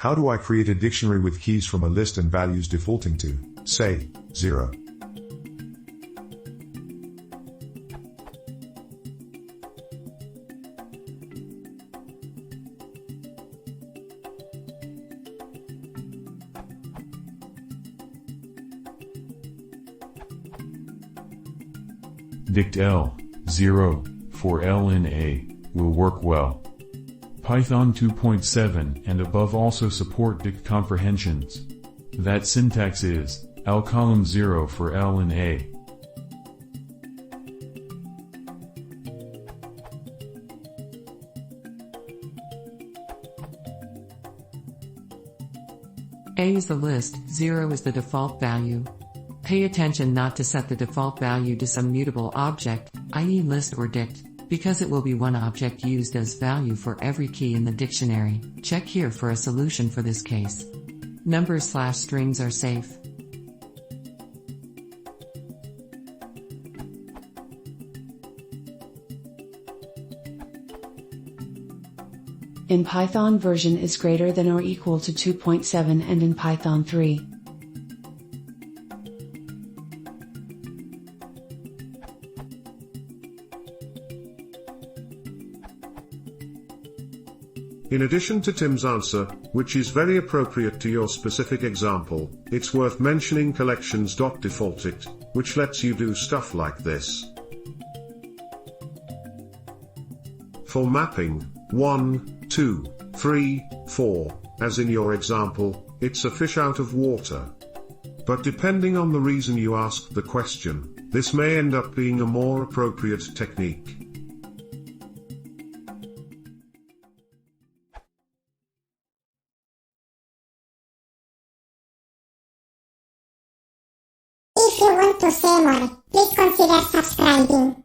How do I create a dictionary with keys from a list and values defaulting to, say, 0? Dict L, 0, for L in A, will work well. Python 2.7 and above also support dict comprehensions. That syntax is, L column 0 for L in A. A is the list, 0 is the default value. Pay attention not to set the default value to some mutable object, i.e. list or dict, because it will be one object used as value for every key in the dictionary. Check here for a solution for this case. Numbers/strings are safe. In Python version is greater than or equal to 2.7 and in Python 3. In addition to Tim's answer, which is very appropriate to your specific example, it's worth mentioning collections.defaultIt, which lets you do stuff like this. For mapping 1, 2, 3, 4, as in your example, it's a fish out of water. But depending on the reason you asked the question, this may end up being a more appropriate technique. If you want to say more, please consider subscribing.